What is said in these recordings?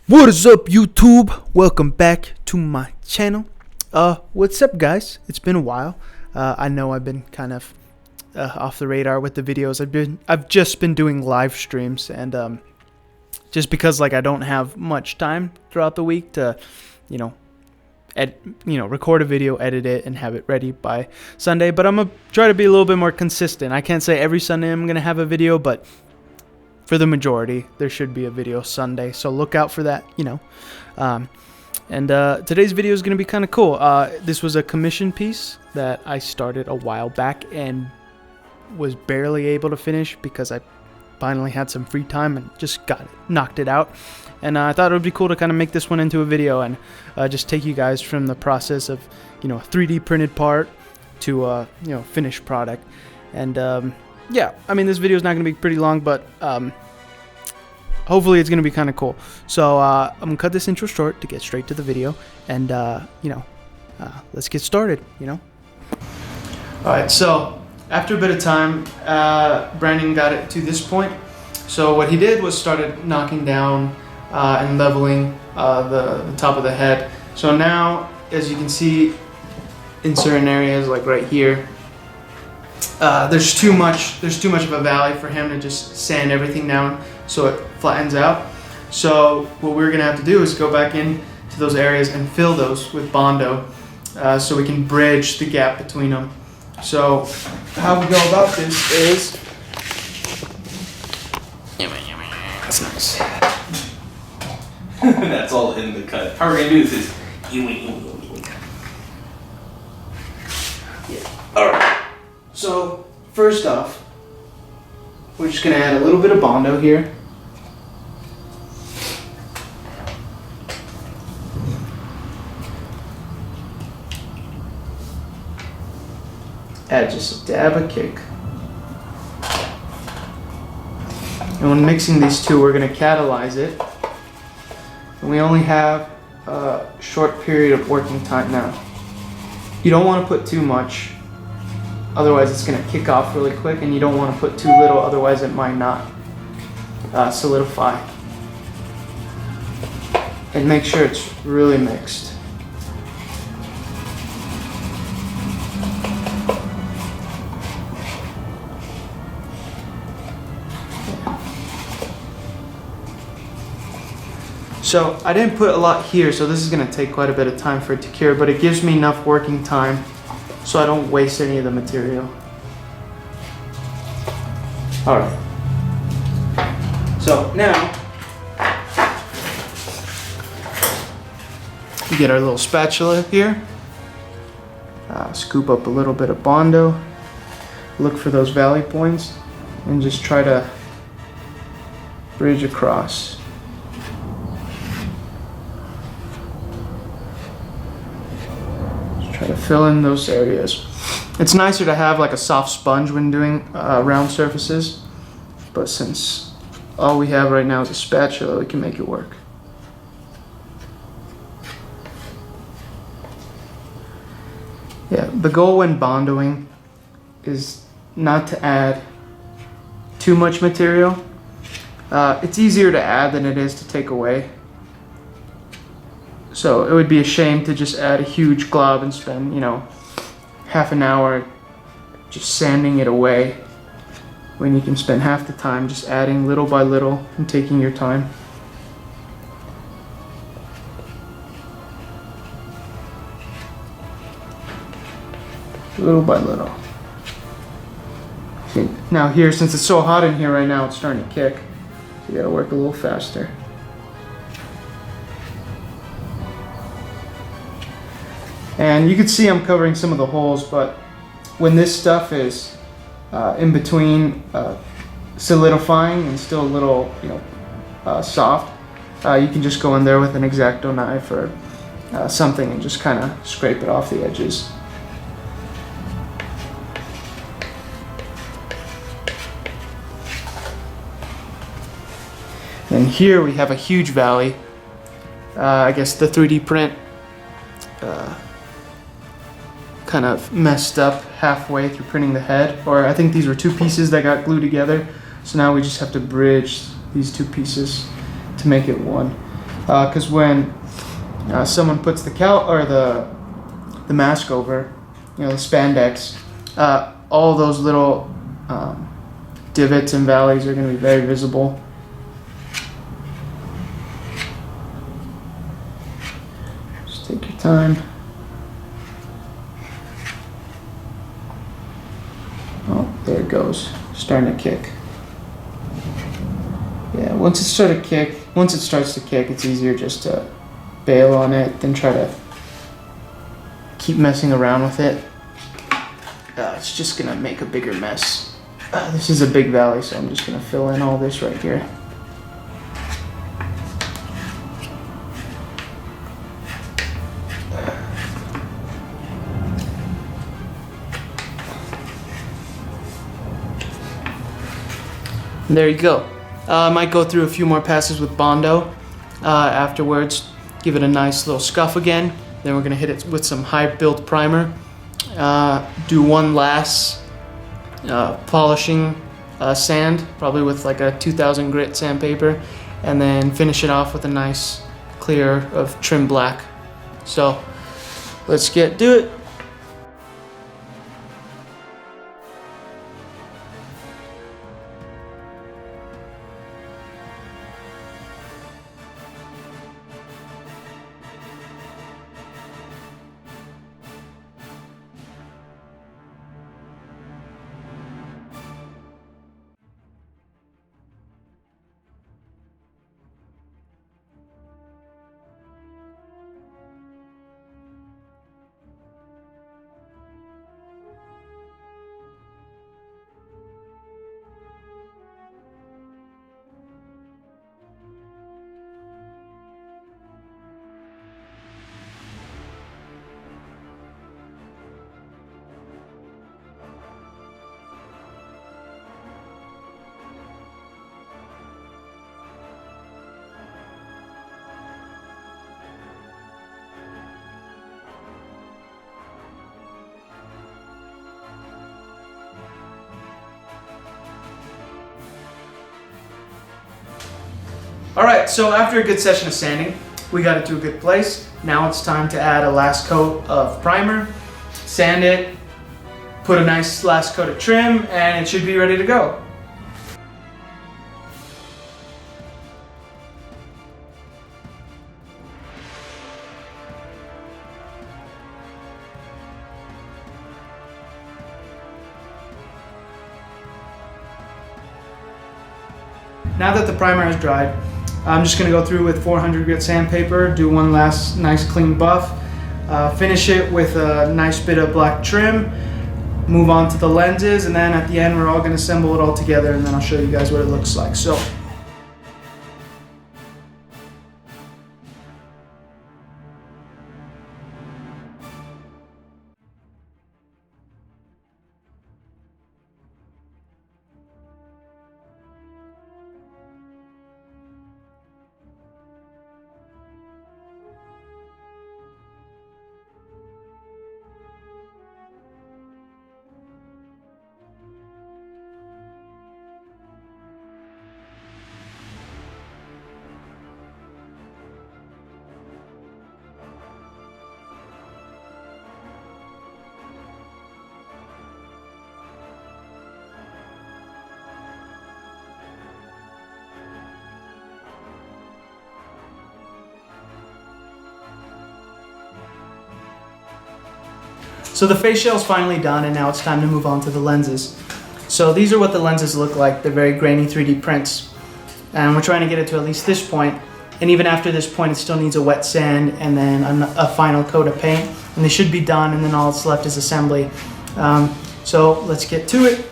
What is up, YouTube? Welcome back to my channel. What's up, guys? It's been a while. I know I've been kind of off the radar with the videos. I've just been doing live streams, and just because I don't have much time throughout the week to, record a video, edit it, and have it ready by Sunday. But I'm gonna try to be a little bit more consistent. I can't say every Sunday I'm gonna have a video, but for the majority, there should be a video Sunday, so look out for that, today's video is going to be kind of cool. This was a commission piece that I started a while back and was barely able to finish because I finally had some free time and just knocked it out. And I thought it would be cool to kind of make this one into a video and just take you guys from the process of, a 3D printed part to a, finished product. And yeah, I mean, this video is not going to be pretty long, but hopefully it's going to be kind of cool. So I'm going to cut this intro short to get straight to the video, and let's get started, Alright, so after a bit of time, Brandon got it to this point. So what he did was started knocking down and leveling the top of the head. So now, as you can see, in certain areas, like right here, there's too much of a valley for him to just sand everything down so it flattens out. So what we're gonna have to do is go back in to those areas and fill those with Bondo, so we can bridge the gap between them. So how we go about this is, that's nice. That's all in the cut. How we're gonna do this is Alright. So, first off, we're just going to add a little bit of Bondo here. Add just a dab of kick. And when mixing these two, we're going to catalyze it. And we only have a short period of working time now. You don't want to put too much, otherwise it's going to kick off really quick, and you don't want to put too little, otherwise it might not solidify. And make sure it's really mixed. So I didn't put a lot here, so this is going to take quite a bit of time for it to cure, but it gives me enough working time so I don't waste any of the material. Alright. So now, we get our little spatula here. Scoop up a little bit of Bondo. Look for those valley points and just try to bridge across. Try to fill in those areas. It's nicer to have like a soft sponge when doing round surfaces, but since all we have right now is a spatula, we can make it work. Yeah, the goal when bondoing is not to add too much material. It's easier to add than it is to take away. So it would be a shame to just add a huge glob and spend, half an hour just sanding it away when you can spend half the time just adding little by little and taking your time. Little by little. See, now here, since it's so hot in here right now, it's starting to kick. So you gotta work a little faster. And you can see I'm covering some of the holes, but when this stuff is in between solidifying and still a little, soft, you can just go in there with an X-Acto knife or something and just kind of scrape it off the edges. And here we have a huge valley. I guess the 3D print kind of messed up halfway through printing the head, or I think these were two pieces that got glued together, so now we just have to bridge these two pieces to make it one. because when someone puts the the mask over, the spandex, all those little divots and valleys are going to be very visible. Just take your time. Oh, there it goes. Starting to kick. Yeah, once it starts to kick, it's easier just to bail on it than try to keep messing around with it. It's just gonna make a bigger mess. This is a big valley, so I'm just gonna fill in all this right here. And there you go. I might go through a few more passes with Bondo afterwards, give it a nice little scuff again. Then we're gonna hit it with some high build primer. Do one last polishing sand, probably with like a 2000 grit sandpaper, and then finish it off with a nice clear of trim black. So let's do it. Alright, so after a good session of sanding, we got it to a good place. Now it's time to add a last coat of primer, sand it, put a nice last coat of trim, and it should be ready to go. Now that the primer has dried, I'm just going to go through with 400 grit sandpaper, do one last nice clean buff, finish it with a nice bit of black trim, move on to the lenses, and then at the end we're all going to assemble it all together, and then I'll show you guys what it looks like. So. So the face shell is finally done, and now it's time to move on to the lenses. So these are what the lenses look like. They're very grainy 3D prints. And we're trying to get it to at least this point. And even after this point, it still needs a wet sand and then a final coat of paint. And they should be done, and then all that's left is assembly. So let's get to it.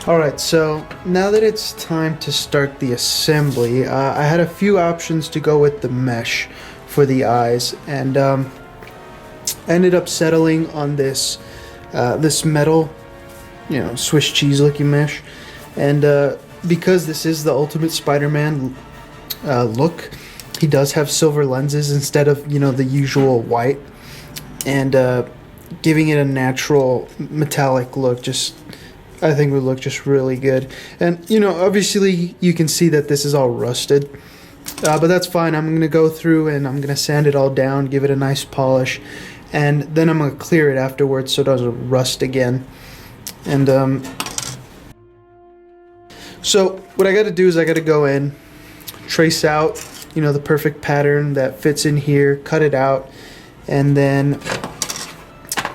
Alright, so now that it's time to start the assembly, I had a few options to go with the mesh for the eyes, and I ended up settling on this metal, Swiss cheese looking mesh. And because this is the Ultimate Spider-Man look, he does have silver lenses instead of the usual white, and giving it a natural metallic look I think would look just really good. And obviously you can see that this is all rusted, but that's fine. I'm gonna go through and I'm gonna sand it all down, give it a nice polish, and then I'm gonna clear it afterwards so it doesn't rust again. And so what I got to do is I got to go in, trace out the perfect pattern that fits in here, cut it out, and then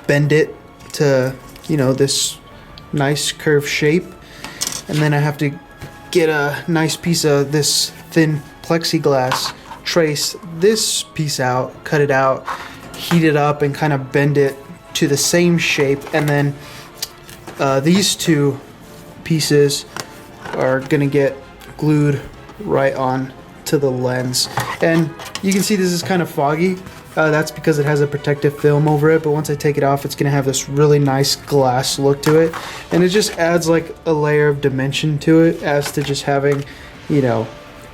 bend it to this nice curved shape. And then I have to get a nice piece of this thin plexiglass, trace this piece out, cut it out, heat it up, and kind of bend it to the same shape. And then these two pieces are gonna get glued right on to the lens. And you can see this is kind of foggy. That's because it has a protective film over it, but once I take it off, it's gonna have this really nice glass look to it, and it just adds like a layer of dimension to it, as to just having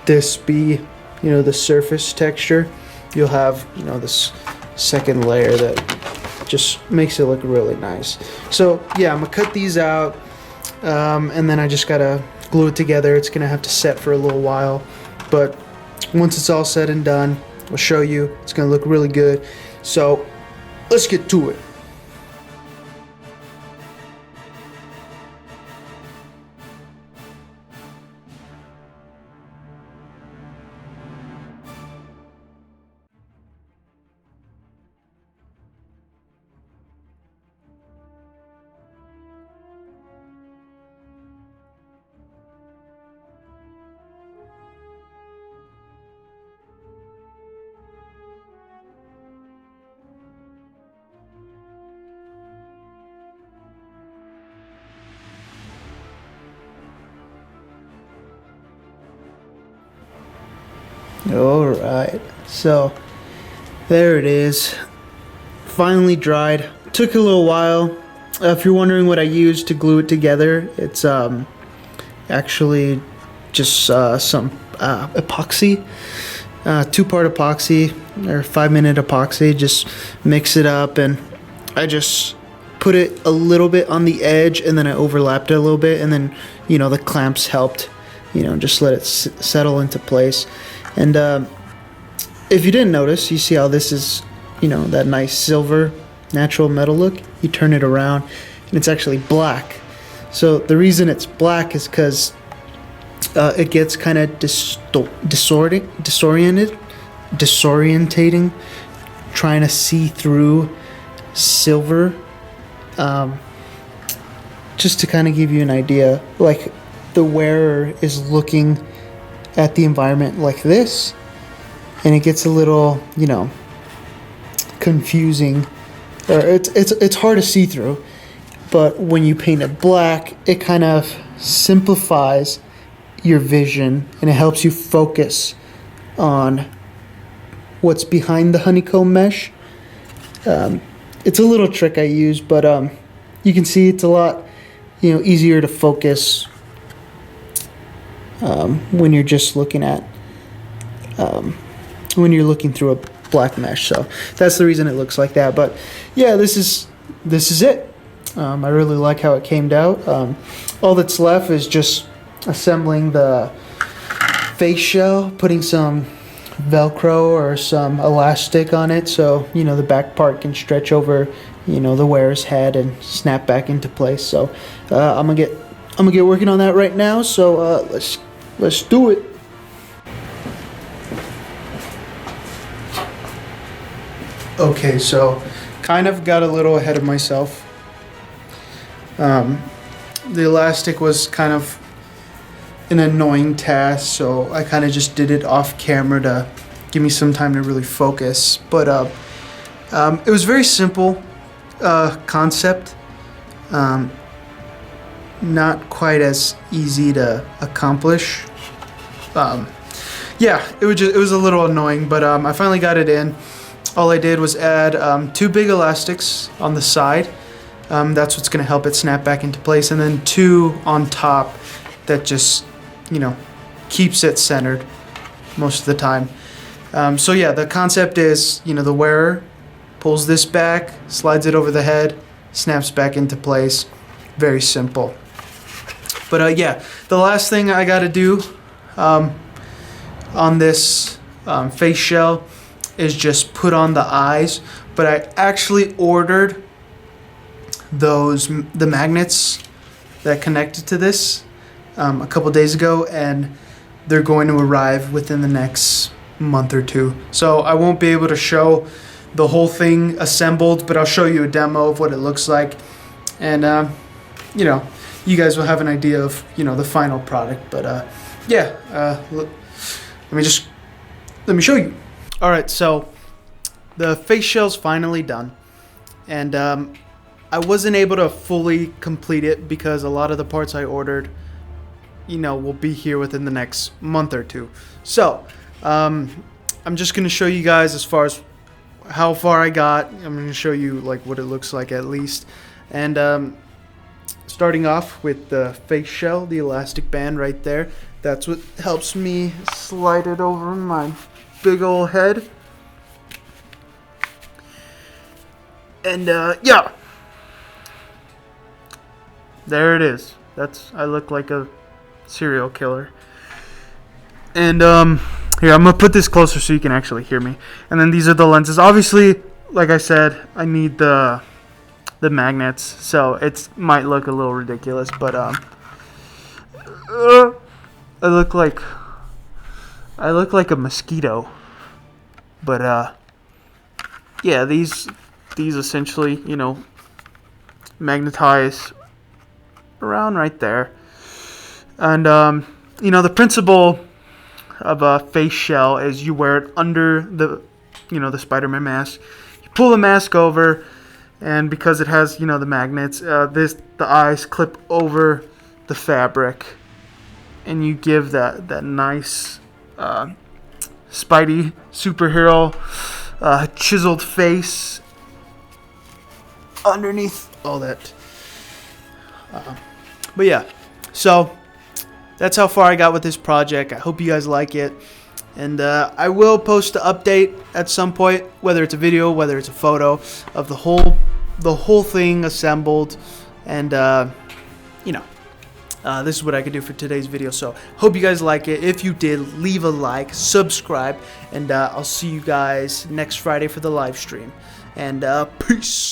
this be the surface texture. You'll have this second layer that just makes it look really nice. So yeah, I'm gonna cut these out, and then I just gotta glue it together. It's gonna have to set for a little while, but once it's all said and done, I'll show you. It's gonna look really good. So let's get to it. Alright, so there it is, finally dried. Took a little while. If you're wondering what I used to glue it together, it's actually just some epoxy, 2-part epoxy or 5-minute epoxy. Just mix it up, and I just put it a little bit on the edge, and then I overlapped it a little bit, and then the clamps helped just let it settle into place. And if you didn't notice, you see how this is that nice silver natural metal look. You turn it around and it's actually black. So the reason it's black is because it gets kind of disorientating trying to see through silver. Just to kind of give you an idea, like the wearer is looking at the environment like this, and it gets a little confusing, or it's hard to see through. But when you paint it black, it kind of simplifies your vision, and it helps you focus on what's behind the honeycomb mesh. It's a little trick I use, but you can see it's a lot easier to focus when you're just looking at when you're looking through a black mesh. So that's the reason it looks like that. But yeah, this is it. I really like how it came out. All that's left is just assembling the face shell, putting some Velcro or some elastic on it, so the back part can stretch over the wearer's head and snap back into place. So I'm gonna get working on that right now. So let's do it. Okay, so kind of got a little ahead of myself. The elastic was kind of an annoying task, so I kind of just did it off camera to give me some time to really focus. But it was very simple concept. not quite as easy to accomplish. Yeah, it was a little annoying, but I finally got it in. All I did was add 2 big elastics on the side. That's what's going to help it snap back into place, and then 2 on top that just, you know, keeps it centered most of the time. So yeah, the concept is, you know, the wearer pulls this back, slides it over the head, snaps back into place. Very simple. But yeah, the last thing I got to do on this face shell is just put on the eyes. But I actually ordered the magnets that connected to this a couple days ago, and they're going to arrive within the next month or 2. So I won't be able to show the whole thing assembled, but I'll show you a demo of what it looks like, and you know, you guys will have an idea of, you know, the final product. But yeah, let me show you. All right, so the face shell's finally done, and I wasn't able to fully complete it because a lot of the parts I ordered, you know, will be here within the next month or 2. So I'm just gonna show you guys as far as how far I got. I'm gonna show you like what it looks like at least, and starting off with the face shell, the elastic band right there. That's what helps me slide it over my big old head. And yeah, there it is. I look like a serial killer. And here, I'm gonna put this closer so you can actually hear me. And then these are the lenses. Obviously, like I said, I need the magnets, so it might look a little ridiculous, but I look like a mosquito. But yeah, these essentially, you know, magnetize around right there. And you know, the principle of a face shell is you wear it under the, you know, the Spider-Man mask. You pull the mask over, and because it has, you know, the magnets, the eyes clip over the fabric, and you give that nice Spidey superhero chiseled face underneath all that. But yeah, so that's how far I got with this project. I hope you guys like it, and I will post an update at some point, whether it's a video, whether it's a photo of the whole thing assembled. And you know, this is what I could do for today's video. So hope you guys like it. If you did, leave a like, subscribe, and I'll see you guys next Friday for the live stream. And peace.